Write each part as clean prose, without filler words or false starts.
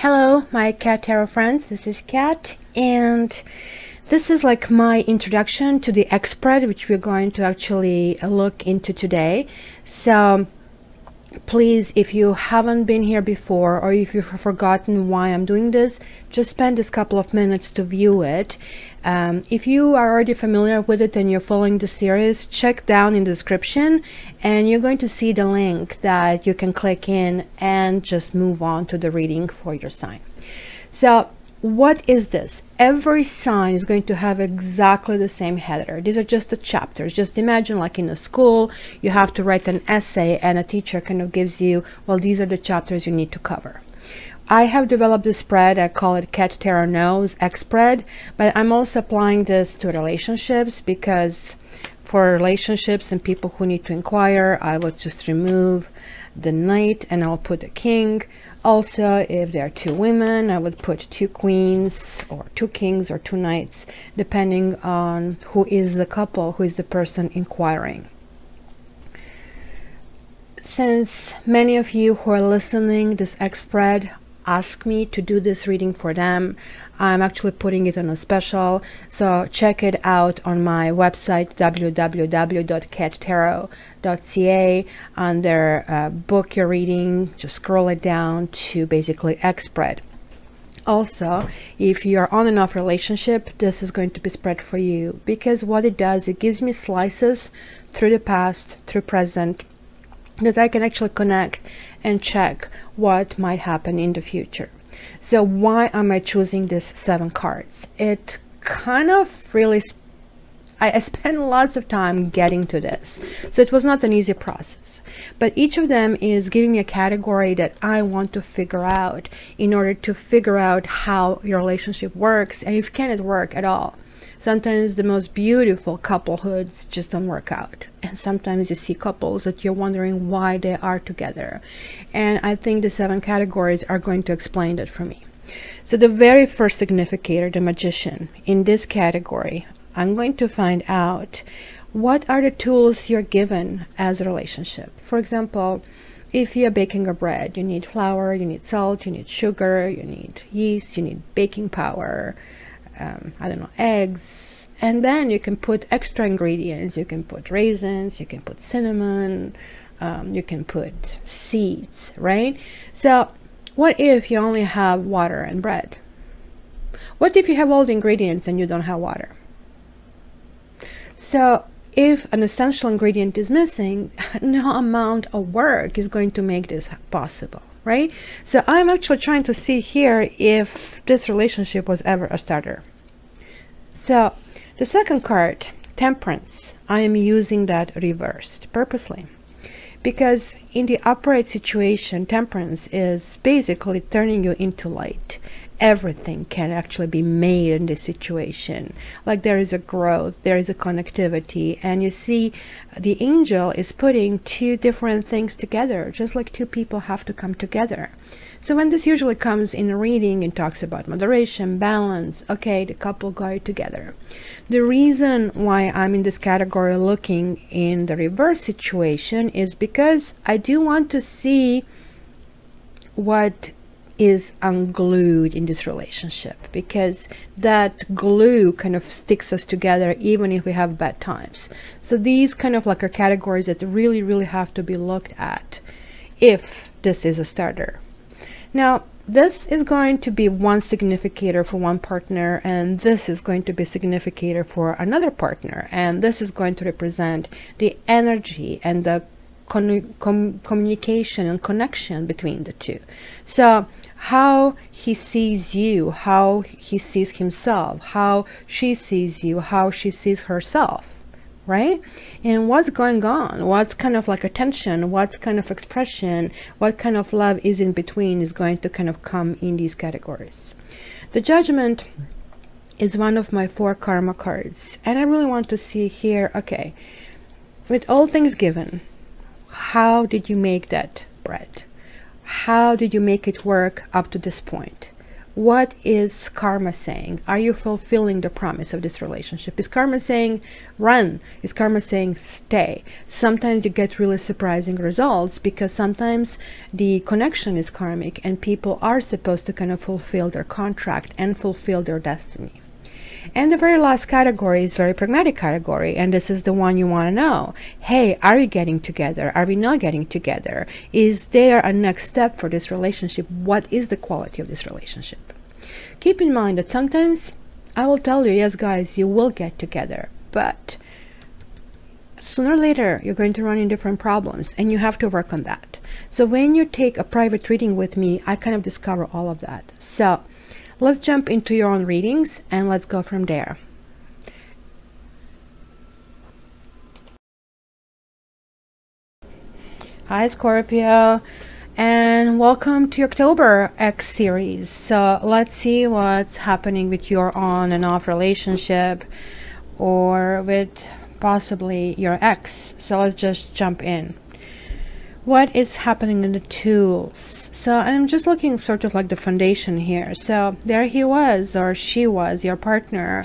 Hello, my Cat Tarot friends. This is Cat, and this is like my introduction to the X spread, which we're going to actually look into today. So please, if you haven't been here before, or if you've forgotten why I'm doing this, just spend this couple of minutes to view it. If you are already familiar with it and you're following the series, check down in the description and you're going to see the link that you can click in and just move on to the reading for your sign. So what is this? Every sign is going to have exactly the same header. These are just the chapters. Just imagine like in a school, you have to write an essay and a teacher kind of gives you, well, these are the chapters you need to cover. I have developed this spread. I call it Cat Tarot Knows X spread, but I'm also applying this to relationships because for relationships and people who need to inquire, I will just remove the knight and I'll put a king. Also, if there are two women, I would put two queens or two kings or two knights, depending on who is the couple, who is the person inquiring. Since many of you who are listening this X spread ask me to do this reading for them, I'm actually putting it on a special, so check it out on my website www.cattarot.ca. under book your reading, just scroll it down to basically X spread. Also, if you are on and off relationship, this is going to be spread for you, because what it does, it gives me slices through the past, through present, that I can actually connect and check what might happen in the future. So why am I choosing these 7 cards? It kind of really, I spent lots of time getting to this, so it was not an easy process, but each of them is giving me a category that I want to figure out in order to figure out how your relationship works, and if can it work at all. Sometimes the most beautiful couplehoods just don't work out, and sometimes you see couples that you're wondering why they are together, and I think the 7 categories are going to explain that for me. So the very first significator, the magician, in this category, I'm going to find out what are the tools you're given as a relationship. For example, if you're baking a bread, you need flour, you need salt, you need sugar, you need yeast, you need baking powder, I don't know, eggs, and then you can put extra ingredients. You can put raisins, you can put cinnamon, you can put seeds, right? So what if you only have water and bread? What if you have all the ingredients and you don't have water? So if an essential ingredient is missing, no amount of work is going to make this possible, right? So I'm actually trying to see here if this relationship was ever a starter. So the second card, Temperance, I am using that reversed purposely, because in the upright situation, Temperance is basically turning you into light. Everything can actually be made in this situation. Like there is a growth, there is a connectivity, and you see the angel is putting 2 different things together, just like 2 people have to come together. So when this usually comes in a reading and talks about moderation, balance, okay, the couple got together. The reason why I'm in this category looking in the reverse situation is because I do want to see what is unglued in this relationship, because that glue kind of sticks us together even if we have bad times. So these kind of like are categories that really have to be looked at if this is a starter. Now this is going to be one significator for one partner, and this is going to be a significator for another partner, and this is going to represent the energy and the communication and connection between the two. So how he sees you, how he sees himself, how she sees you, how she sees herself, right? And what's going on, what's kind of like attention, what's kind of expression, what kind of love is in between is going to kind of come in these categories. The Judgment is one of my 4 karma cards, and I really want to see here, okay, with all things given, how did you make that bread? How did you make it work up to this point? what is karma saying? Are you fulfilling the promise of this relationship? Is karma saying run? Is karma saying stay? Sometimes you get really surprising results, because sometimes the connection is karmic and people are supposed to kind of fulfill their contract and fulfill their destiny. And the very last category is very pragmatic category, and this is the one you want to know. Hey, are we getting together? Are we not getting together? Is there a next step for this relationship? What is the quality of this relationship? Keep in mind that sometimes I will tell you, yes guys, you will get together, but sooner or later you're going to run into different problems, and you have to work on that. So when you take a private reading with me, I kind of discover all of that. So let's jump into your own readings and let's go from there. Hi Scorpio, and welcome to October X series. So let's see what's happening with your on and off relationship, or with possibly your ex. So let's just jump in. What is happening in the tools? So I'm just looking sort of like the foundation here. So there he was, or she was, your partner,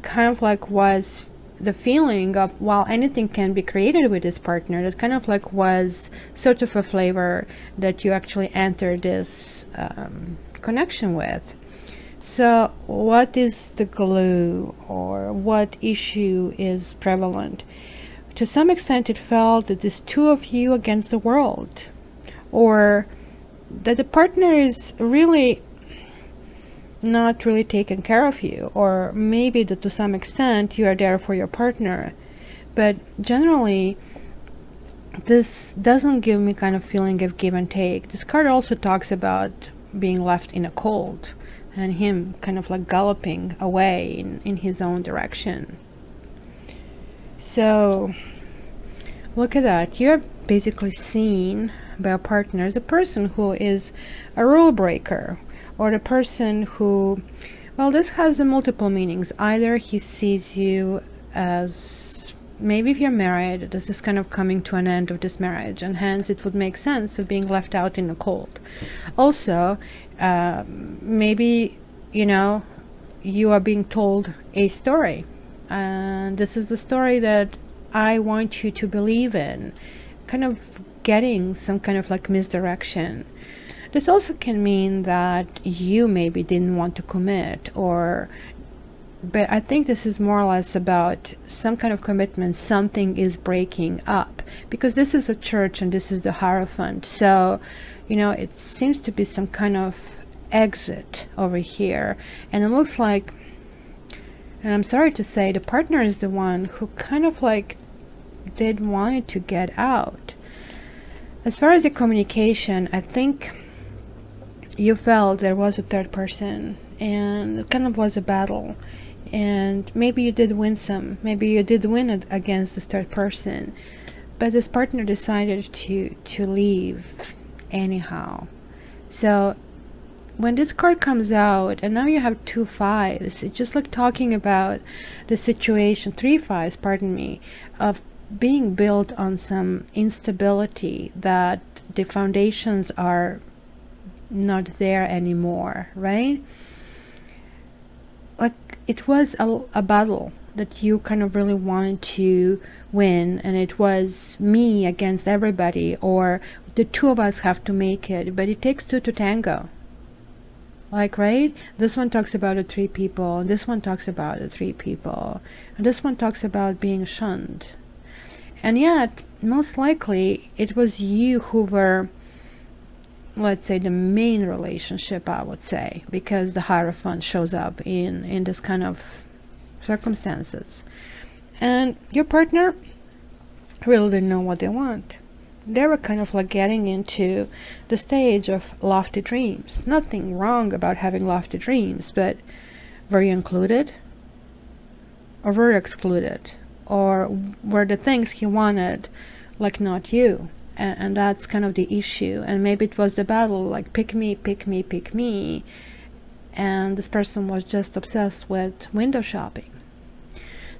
kind of like was the feeling of, while anything can be created with this partner, that kind of like was sort of a flavor that you actually entered this connection with. So what is the glue, or what issue is prevalent? To some extent it felt that there's two of you against the world, or that the partner is really not really taking care of you, or maybe that to some extent you are there for your partner. But generally this doesn't give me kind of feeling of give and take. This card also talks about being left in a cold, and him kind of like galloping away in his own direction. So look at that. You're basically seen by a partner as a person who is a rule breaker, or the person who, well, this has a multiple meanings. Either he sees you as, maybe if you're married, this is kind of coming to an end of this marriage, and hence it would make sense of being left out in the cold. Also, maybe, you know, you are being told a story, and this is the story that I want you to believe in, kind of getting some kind of like misdirection. This also can mean that you maybe didn't want to commit, or, but I think this is more or less about some kind of commitment. Something is breaking up, because this is a church and this is the Hierophant. So, you know, it seems to be some kind of exit over here, and it looks like, and I'm sorry to say, the partner is the one who kind of like did want to get out. As far as the communication, I think you felt there was a third person, and it kind of was a battle, and maybe you did win some, maybe you did win it against this third person, but this partner decided to leave anyhow. So when this card comes out, and now you have 2 5s, it's just like talking about the situation, 3 5s, pardon me, of being built on some instability, that the foundations are not there anymore, right? Like it was a battle that you kind of really wanted to win, and it was me against everybody, or the two of us have to make it, but it takes two to tango. Like, right? This one talks about the 3 people, and this one talks about the 3 people, and this one talks about being shunned. And yet, most likely, it was you who were, let's say, the main relationship, I would say, because the Hierophant shows up in this kind of circumstances. And your partner really didn't know what they want. They were kind of like getting into the stage of lofty dreams. Nothing wrong about having lofty dreams, but were you included? Or were you excluded? Or were the things he wanted like not you? And that's kind of the issue. And maybe it was the battle, like pick me, pick me, pick me. And this person was just obsessed with window shopping.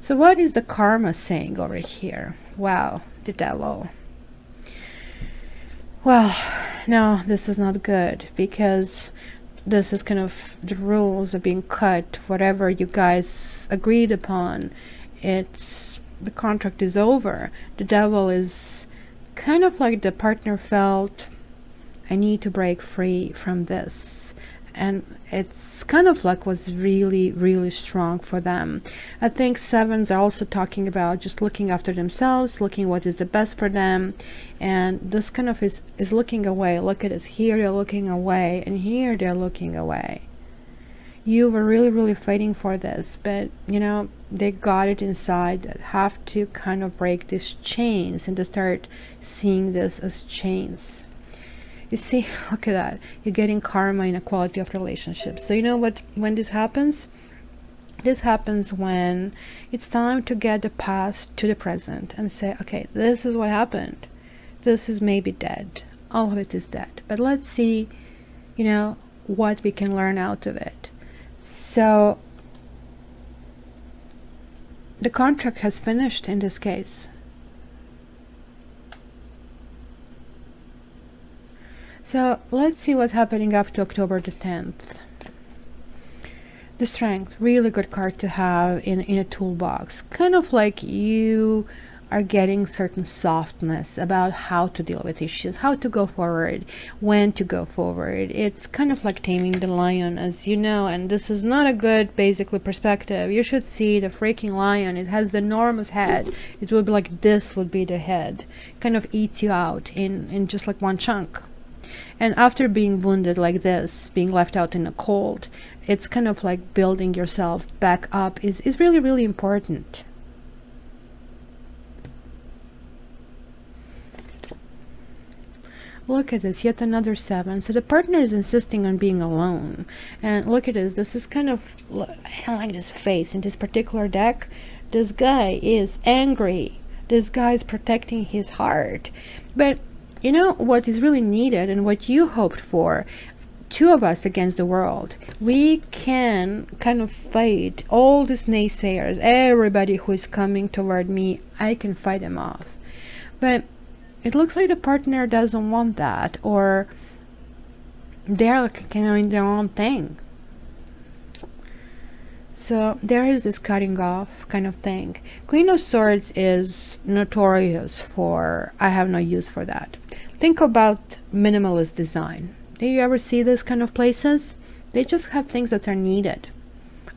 So what is the karma saying over here? Wow, the devil. Well, no, this is not good, because this is kind of the rules are being cut, whatever you guys agreed upon, it's the contract is over. The devil is kind of like the partner felt, I need to break free from this, and it's kind of like was really, really strong for them. I think sevens are also talking about just looking after themselves, looking what is the best for them, and this kind of is looking away. Look at this, here they're looking away, and here they're looking away. You were really, really fighting for this, but you know, they got it inside that have to kind of break these chains and to start seeing this as chains. You see, look at that. You're getting karma in a quality of relationships. So you know what, when this happens when it's time to get the past to the present and say, okay, this is what happened. This is maybe dead. All of it is dead. But let's see, you know, what we can learn out of it. So the contract has finished in this case. So let's see what's happening up to October the 10th. The Strength, really good card to have in a toolbox. Kind of like you are getting certain softness about how to deal with issues, how to go forward, when to go forward. It's kind of like taming the lion, as you know, and this is not a good basically perspective. You should see the freaking lion. It has the enormous head. It would be like this would be the head. It kind of eats you out in just like one chunk. And after being wounded like this, being left out in the cold, it's kind of like building yourself back up is really, really important. Look at this, yet another 7. So the partner is insisting on being alone. And look at this, this is kind of, I don't like this face in this particular deck. This guy is angry. This guy is protecting his heart. But you know what is really needed and what you hoped for? 2 of us against the world. We can kind of fight all these naysayers, everybody who is coming toward me, I can fight them off. But it looks like the partner doesn't want that, or they're like doing their own thing. So there is this cutting off kind of thing. Queen of Swords is notorious for, I have no use for that. Think about minimalist design. Do you ever see this kind of places? They just have things that are needed.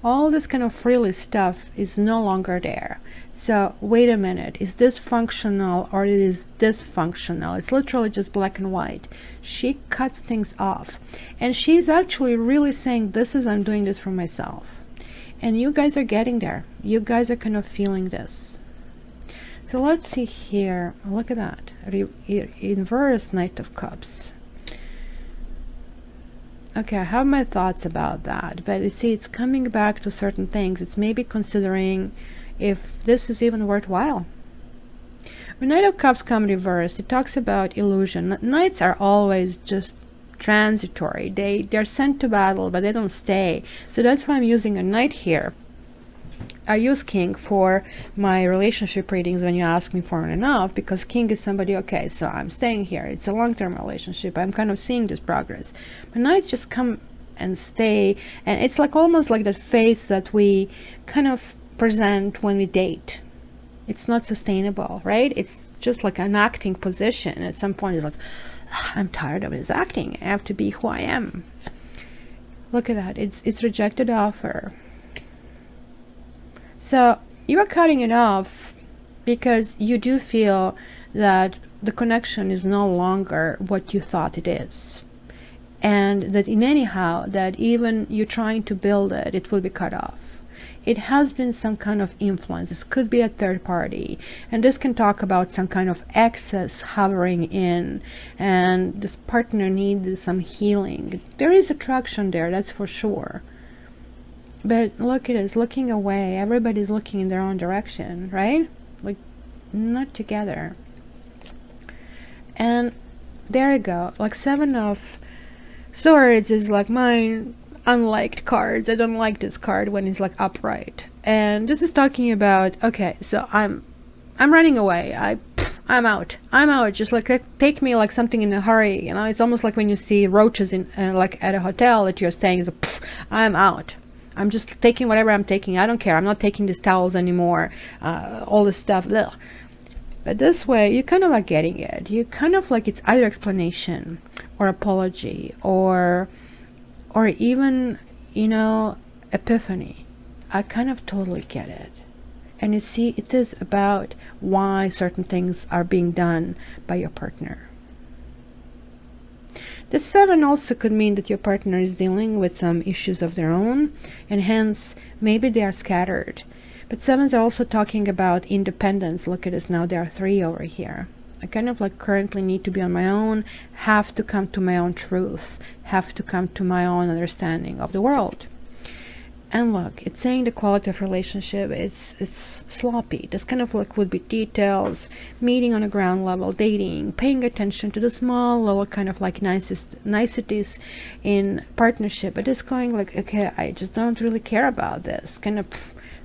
All this kind of frilly stuff is no longer there. So wait a minute, is this functional or is this dysfunctional? It's literally just black and white. She cuts things off, and she's actually really saying, this is, I'm doing this for myself. And you guys are getting there. You guys are kind of feeling this. So let's see here. Look at that. Inverse Knight of Cups. Okay, I have my thoughts about that. But you see, it's coming back to certain things. It's maybe considering if this is even worthwhile. When Knight of Cups come reversed, it talks about illusion. Knights are always just transitory. They're sent to battle, but they don't stay. So that's why I'm using a knight here. I use king for my relationship readings when you ask me for enough, because king is somebody, okay, so I'm staying here. It's a long-term relationship. I'm kind of seeing this progress. But knights just come and stay, and it's like almost like that face that we kind of present when we date. It's not sustainable, right? It's just like an acting position. At some point it's like, I'm tired of this acting. I have to be who I am. Look at that. It's rejected offer. So you are cutting it off because you do feel that the connection is no longer what you thought it is, and that in anyhow that even you trying to build it, it will be cut off. It has been some kind of influence. This could be a third party, and this can talk about some kind of excess hovering in, and this partner needs some healing. There is attraction there, that's for sure. But look at us looking away. Everybody's looking in their own direction, right? Like, not together. And there you go. Like 7 of Swords is like mine unliked cards. I don't like this card when it's like upright. And this is talking about, okay, so I'm running away. I'm out. I'm out. Just like take me like something in a hurry. You know, it's almost like when you see roaches in like at a hotel that you're staying. Is I'm out. I'm just taking whatever I'm taking. I don't care. I'm not taking these towels anymore. All this stuff. Ugh. But this way, you kind of like getting it. You kind of like it's either explanation or apology or even, you know, epiphany. I kind of totally get it. And you see, it is about why certain things are being done by your partner. The 7 also could mean that your partner is dealing with some issues of their own, and hence maybe they are scattered. But 7s are also talking about independence. Look at this now, there are 3 over here. I kind of like currently need to be on my own, have to come to my own truth, have to come to my own understanding of the world. And look, it's saying the quality of relationship, it's sloppy. This kind of like would be details, meeting on a ground level, dating, paying attention to the small little kind of like niceties in partnership. But it's going like, okay, I just don't really care about this. Kind of,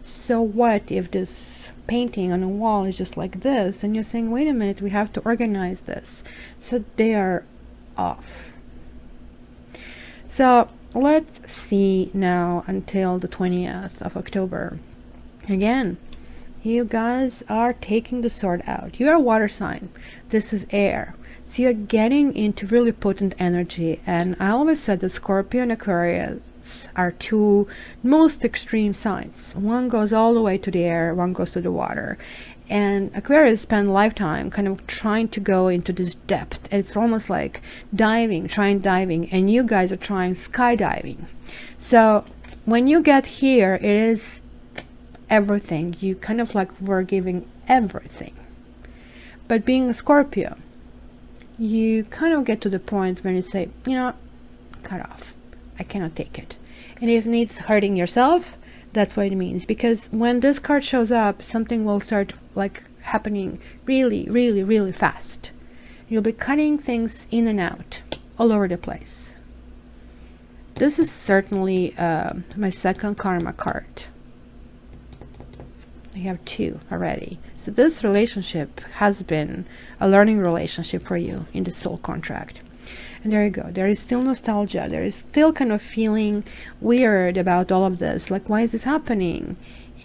so what if this painting on a wall is just like this? And you're saying, wait a minute, we have to organize this. So they are off. So let's see now until the 20th of October. Again, you guys are taking the sword out. You are a water sign. This is air. So you're getting into really potent energy. And I always said that Scorpio and Aquarius are 2 most extreme signs. One goes all the way to the air, one goes to the water. And Aquarius spend a lifetime kind of trying to go into this depth. It's almost like trying diving, and you guys are trying skydiving. So when you get here, it is everything. You kind of like were giving everything. But being a Scorpio, you kind of get to the point when you say, you know, cut off. I cannot take it. And if it needs hurting yourself, that's what it means. Because when this card shows up, something will start like happening really, really, really fast. You'll be cutting things in and out all over the place. This is certainly my second karma card. I have 2 already. So this relationship has been a learning relationship for you in the soul contract. And there you go. There is still nostalgia. There is still kind of feeling weird about all of this. Like, why is this happening?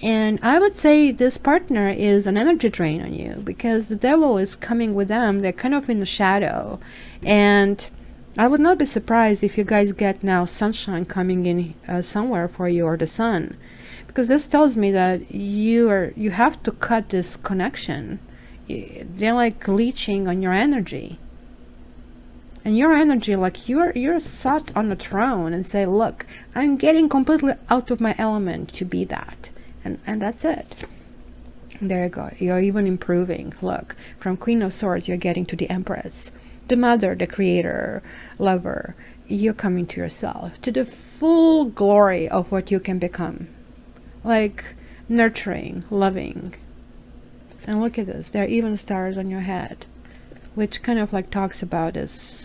And I would say this partner is an energy drain on you, because the devil is coming with them. They're kind of in the shadow. And I would not be surprised if you guys get now sunshine coming in somewhere for you, or the sun. Because this tells me that you have to cut this connection. They're like leeching on your energy. And your energy, like you're sat on a throne and say, look, I'm getting completely out of my element to be that. And that's it. There you go. You're even improving. Look, from Queen of Swords, you're getting to the Empress. The mother, the creator, lover. You're coming to yourself, to the full glory of what you can become. Like nurturing, loving. And look at this. There are even stars on your head, which kind of like talks about this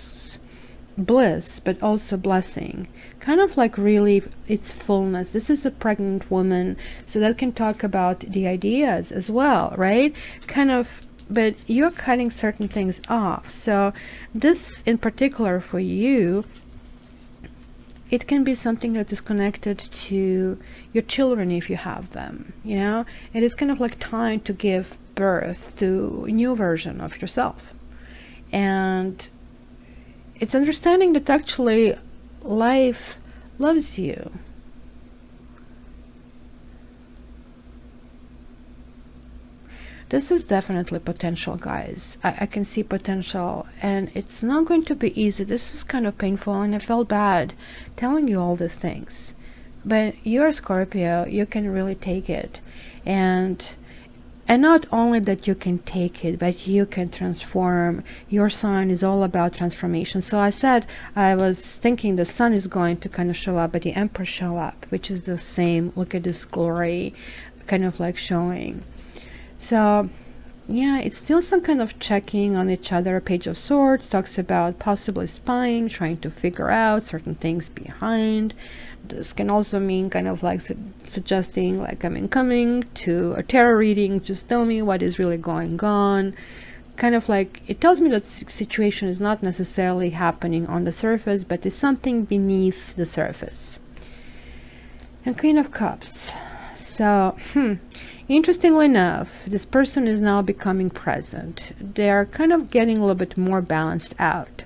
bliss, but also blessing. Kind of like really its fullness. This is a pregnant woman, so that can talk about the ideas as well, right? Kind of, but you're cutting certain things off. So this in particular for you, it can be something that is connected to your children if you have them, you know? It is kind of like time to give birth to a new version of yourself. And it's understanding that actually life loves you. This is definitely potential, guys. I can see potential, and it's not going to be easy. This is kind of painful, and I felt bad telling you all these things. But you're Scorpio, you can really take it. And not only that you can take it, but you can transform. Your sign is all about transformation. So I said, I was thinking the sun is going to kind of show up, but the Empress show up, which is the same. Look at this glory kind of like showing. So yeah, it's still some kind of checking on each other. Page of Swords talks about possibly spying, trying to figure out certain things behind. This can also mean kind of like suggesting like I'm incoming to a tarot reading. Just tell me what is really going on. kind of like, it tells me that situation is not necessarily happening on the surface, but it's something beneath the surface. And Queen of Cups. So, interestingly enough, this person is now becoming present. They're kind of getting a little bit more balanced out.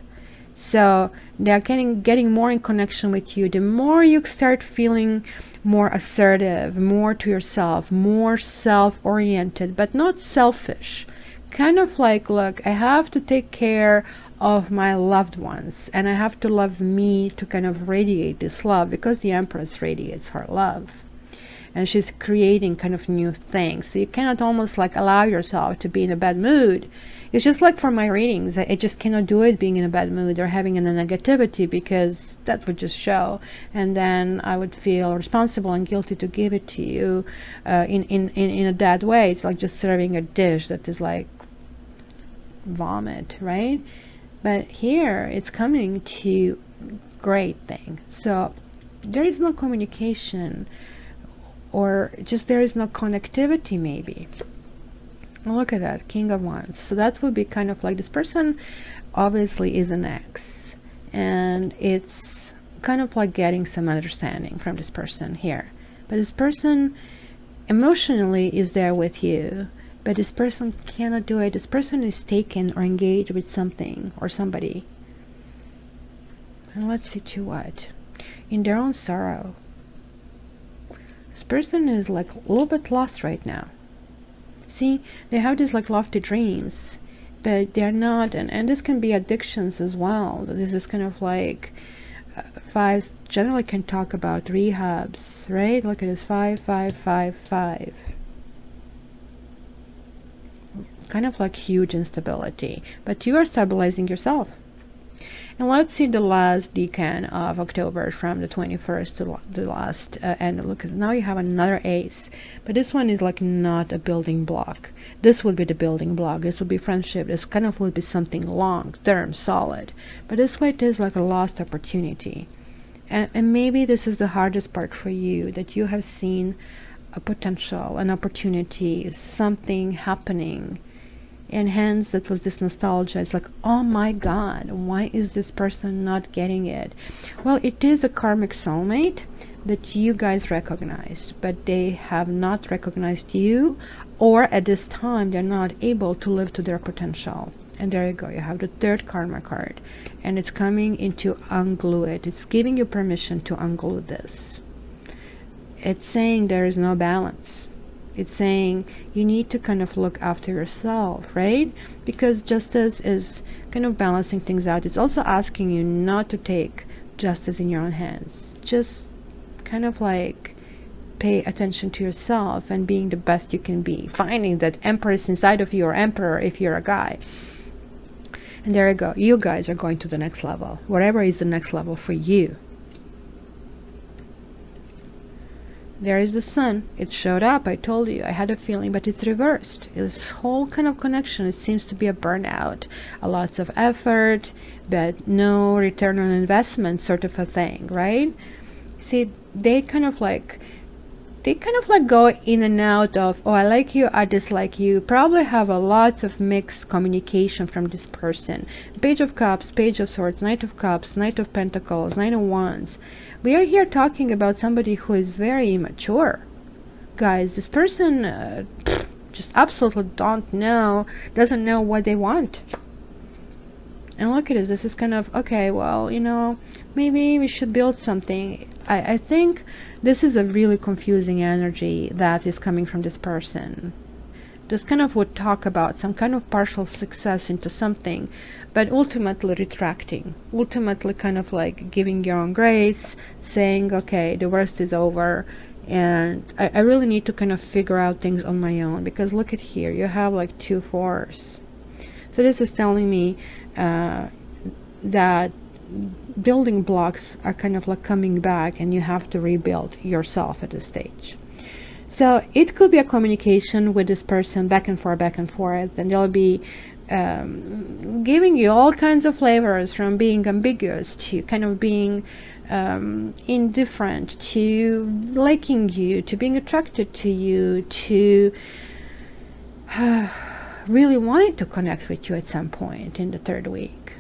So they're getting more in connection with you. The more you start feeling more assertive, more to yourself, more self-oriented, but not selfish. Kind of like, look, I have to take care of my loved ones, and I have to love me to kind of radiate this love, because the Empress radiates her love. And she's creating kind of new things. So you cannot almost like allow yourself to be in a bad mood. It's just like for my readings, I just cannot do it being in a bad mood or having a negativity, because that would just show. And then I would feel responsible and guilty to give it to you in a bad way. It's like just serving a dish that is like vomit, right? But here it's coming to great thing. So there is no communication, or just there is no connectivity maybe. Look at that, King of Wands. So that would be kind of like, this person obviously is an ex, and it's kind of like getting some understanding from this person here. But this person emotionally is there with you, but this person cannot do it. This person is taken or engaged with something or somebody. And let's see to what? In their own sorrow. This person is like a little bit lost right now. See, they have these like lofty dreams, but they're not, and this can be addictions as well. This is kind of like fives generally can talk about rehabs, right? Look at this, 5 5 5 5. Kind of like huge instability, but you are stabilizing yourself. And let's see the last decan of October, from the 21st to the last and look, now you have another ace, but this one is like not a building block. This would be the building block. This would be friendship. This kind of would be something long term, solid, but this way it is like a lost opportunity. And maybe this is the hardest part for you, that you have seen a potential, an opportunity, something happening, and hence that was this nostalgia. It's like, oh my god, why is this person not getting it? Well, it is a karmic soulmate that you guys recognized, but they have not recognized you, or at this time they're not able to live to their potential. And there you go, you have the third karma card, and it's coming into unglue it. It's giving you permission to unglue this. It's saying there is no balance. It's saying you need to kind of look after yourself, right? Because justice is kind of balancing things out. It's also asking you not to take justice in your own hands. Just kind of like pay attention to yourself and being the best you can be. Finding that empress inside of you, or emperor if you're a guy. And there you go. You guys are going to the next level. Whatever is the next level for you. There is the sun. It showed up. I told you. I had a feeling, but it's reversed. This whole kind of connection, it seems to be a burnout. A lots of effort, but no return on investment sort of a thing, right? See, they kind of like go in and out of, oh, I like you, I dislike you. Probably have a lots of mixed communication from this person. Page of Cups, Page of Swords, Knight of Cups, Knight of Pentacles, Knight of Wands. We are here talking about somebody who is very immature. Guys, this person just absolutely doesn't know what they want. And look at this. This is kind of, okay, well, you know, maybe we should build something. I think this is a really confusing energy that is coming from this person. This kind of would talk about some kind of partial success into something, but ultimately retracting. Ultimately kind of like giving your own grace, saying, okay, the worst is over, and I really need to kind of figure out things on my own. Because look at here, you have like 2 4s. So this is telling me that building blocks are kind of like coming back, and you have to rebuild yourself at this stage. So it could be a communication with this person back and forth, and they'll be giving you all kinds of flavors, from being ambiguous to kind of being indifferent, to liking you, to being attracted to you, to really wanted to connect with you at some point in the third week.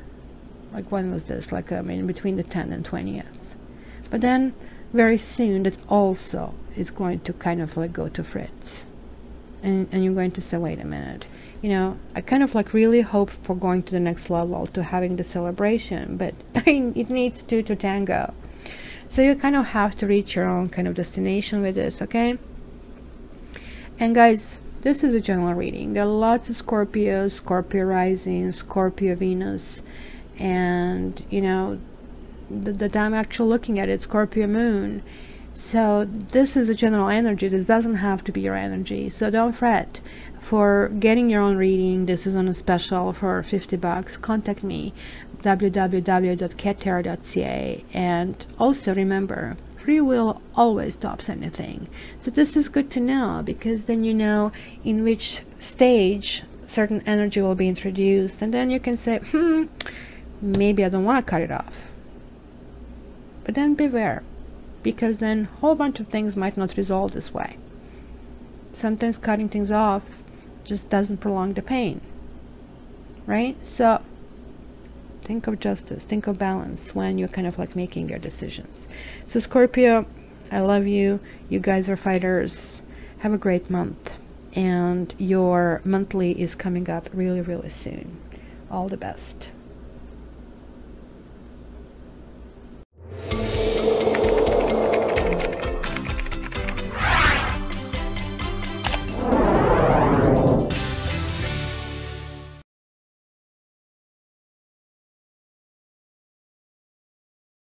Like, when was this? Like, I mean, between the 10th and 20th. But then very soon that also is going to kind of like go to fritz. And you're going to say, wait a minute, you know, I kind of like really hope for going to the next level, to having the celebration, but it needs two to tango. So you kind of have to reach your own kind of destination with this, okay? And guys, this is a general reading. There are lots of Scorpios, Scorpio rising, Scorpio Venus, and you know, that I'm actually looking at it, Scorpio moon. So this is a general energy. This doesn't have to be your energy, so don't fret. For getting your own reading, this is on a special for $50. Contact me, www.cattarot.ca. And also remember, free will always tops anything. So this is good to know, because then you know in which stage certain energy will be introduced, and then you can say, maybe I don't want to cut it off. But then beware, because then a whole bunch of things might not resolve this way. Sometimes cutting things off just doesn't prolong the pain, right? So think of justice, think of balance when you're kind of like making your decisions. So Scorpio, I love you. You guys are fighters. Have a great month. And your monthly is coming up really, really soon. All the best.